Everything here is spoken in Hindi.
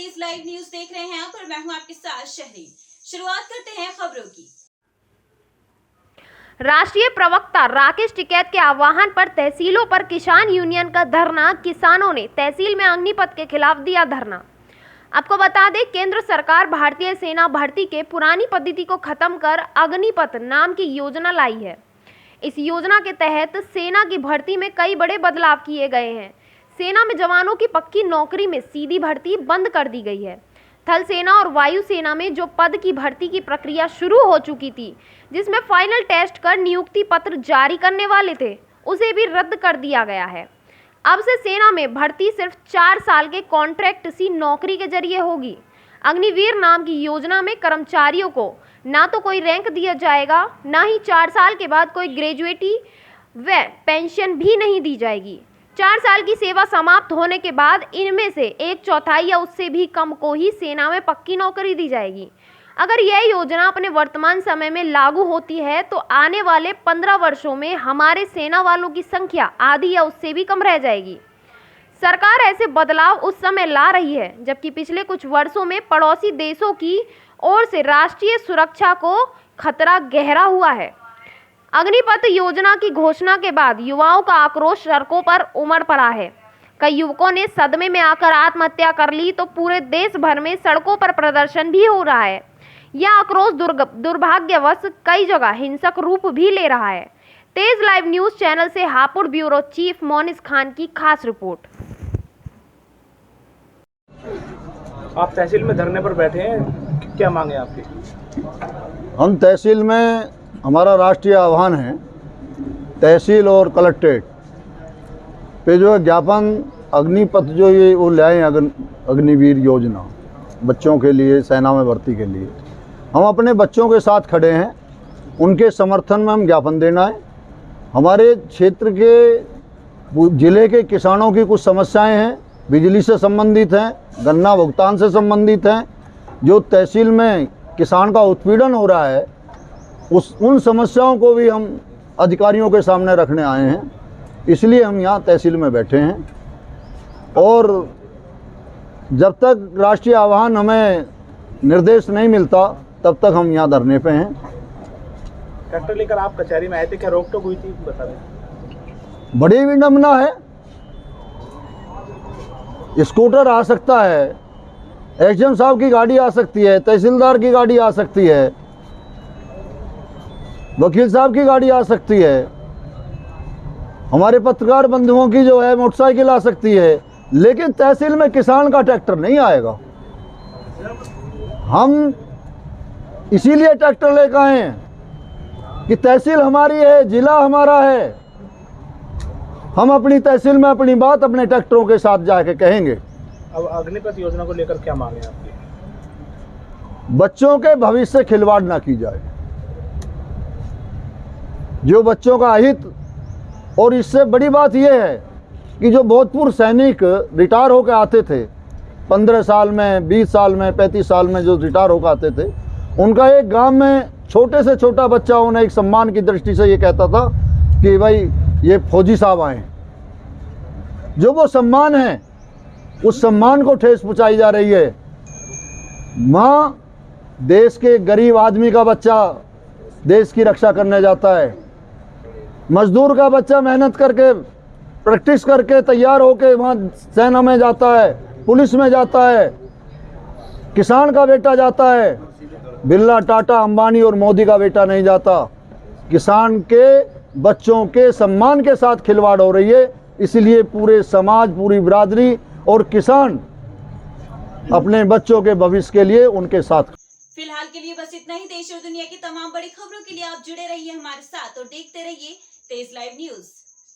तेज लाइव न्यूज देख रहे हैं आप और मैं हूं आपके साथ शहरी। शुरुआत करते हैं खबरों की। राष्ट्रीय प्रवक्ता राकेश टिकैत के आह्वान पर तहसीलों पर किसान यूनियन का धरना। किसानों ने तहसील में अग्निपथ के खिलाफ दिया धरना। आपको बता दें, केंद्र सरकार भारतीय सेना भर्ती के पुरानी पद्धति को खत्म कर अग्निपथ नाम की योजना लाई है। इस योजना के तहत सेना की भर्ती में कई बड़े बदलाव किए गए हैं। सेना में जवानों की पक्की नौकरी में सीधी भर्ती बंद कर दी गई है। थल सेना और वायु सेना में जो पद की भर्ती की प्रक्रिया शुरू हो चुकी थी, जिसमें फाइनल टेस्ट कर नियुक्ति पत्र जारी करने वाले थे, उसे भी रद्द कर दिया गया है। अब से सेना में भर्ती सिर्फ 4 साल के कॉन्ट्रैक्ट सी नौकरी के जरिए होगी। अग्निवीर नाम की योजना में कर्मचारियों को ना तो कोई रैंक दिया जाएगा, ना ही 4 साल के बाद कोई ग्रेजुएटी व पेंशन भी नहीं दी जाएगी। 4 साल की सेवा समाप्त होने के बाद इनमें से 1/4 या उससे भी कम को ही सेना में पक्की नौकरी दी जाएगी। अगर यह योजना अपने वर्तमान समय में लागू होती है तो आने वाले 15 वर्षों में हमारे सेना वालों की संख्या आधी या उससे भी कम रह जाएगी। सरकार ऐसे बदलाव उस समय ला रही है जबकि पिछले कुछ वर्षों में पड़ोसी देशों की ओर से राष्ट्रीय सुरक्षा को खतरा गहरा हुआ है। अग्निपथ योजना की घोषणा के बाद युवाओं का आक्रोश सड़कों पर उमड़ पड़ा है। कई युवकों ने सदमे में आकर आत्महत्या कर ली तो पूरे देश भर में सड़कों पर प्रदर्शन भी हो रहा है। यह आक्रोश दुर्भाग्यवश कई जगह हिंसक रूप भी ले रहा है। तेज लाइव न्यूज चैनल से हापुड़ ब्यूरो चीफ मोनिस खान की खास रिपोर्ट। आप तहसील में धरने पर बैठे हैं, क्या मांगे आपकी? हम तहसील में, हमारा राष्ट्रीय आह्वान है तहसील और कलेक्ट्रेट पे जो है ज्ञापन अग्निपथ जो ये वो लाए अग्निवीर योजना बच्चों के लिए, सेना में भर्ती के लिए। हम अपने बच्चों के साथ खड़े हैं, उनके समर्थन में हम ज्ञापन देना है। हमारे क्षेत्र के ज़िले के किसानों की कुछ समस्याएं हैं, बिजली से संबंधित हैं, गन्ना भुगतान से संबंधित हैं। जो तहसील में किसान का उत्पीड़न हो रहा है उन समस्याओं को भी हम अधिकारियों के सामने रखने आए हैं। इसलिए हम यहाँ तहसील में बैठे हैं और जब तक राष्ट्रीय आह्वान हमें निर्देश नहीं मिलता तब तक हम यहाँ धरने पे हैं। ट्रैक्टर लेकर आप कचहरी में आए थे, क्या रोक टोक हुई थी? बता दें। बड़ी विडंबना है। स्कूटर आ सकता है, एसडीएम साहब की गाड़ी आ सकती है, तहसीलदार की गाड़ी आ सकती है, वकील साहब की गाड़ी आ सकती है, हमारे पत्रकार बंधुओं की जो है मोटरसाइकिल आ सकती है, लेकिन तहसील में किसान का ट्रैक्टर नहीं आएगा। हम इसीलिए ट्रैक्टर लेकर आए हैं कि तहसील हमारी है, जिला हमारा है। हम अपनी तहसील में अपनी बात अपने ट्रैक्टरों के साथ जाके कहेंगे। अब अग्निपथ योजना को लेकर क्या मांगे आपकी? बच्चों के भविष्य से खिलवाड़ ना की जाए। जो बच्चों का हित, और इससे बड़ी बात यह है कि जो भूतपूर्व सैनिक रिटायर होकर आते थे 15 साल में, 20 साल में, 35 साल में जो रिटायर होकर आते थे, उनका एक गांव में छोटे से छोटा बच्चा उन्हें एक सम्मान की दृष्टि से ये कहता था कि भाई ये फौजी साहब आए। जो वो सम्मान है उस सम्मान को ठेस पहुंचाई जा रही है। माँ देश के गरीब आदमी का बच्चा देश की रक्षा करने जाता है, मजदूर का बच्चा मेहनत करके प्रैक्टिस करके तैयार होके वहाँ सेना में जाता है, पुलिस में जाता है, किसान का बेटा जाता है। बिरला, टाटा, अंबानी और मोदी का बेटा नहीं जाता। किसान के बच्चों के सम्मान के साथ खिलवाड़ हो रही है। इसलिए पूरे समाज, पूरी बिरादरी और किसान अपने बच्चों के भविष्य के लिए उनके साथ। फिलहाल के लिए बस इतना ही। देश और दुनिया की तमाम बड़ी खबरों के लिए आप जुड़े रहिए हमारे साथ और देखते रहिए तेज लाइव न्यूज।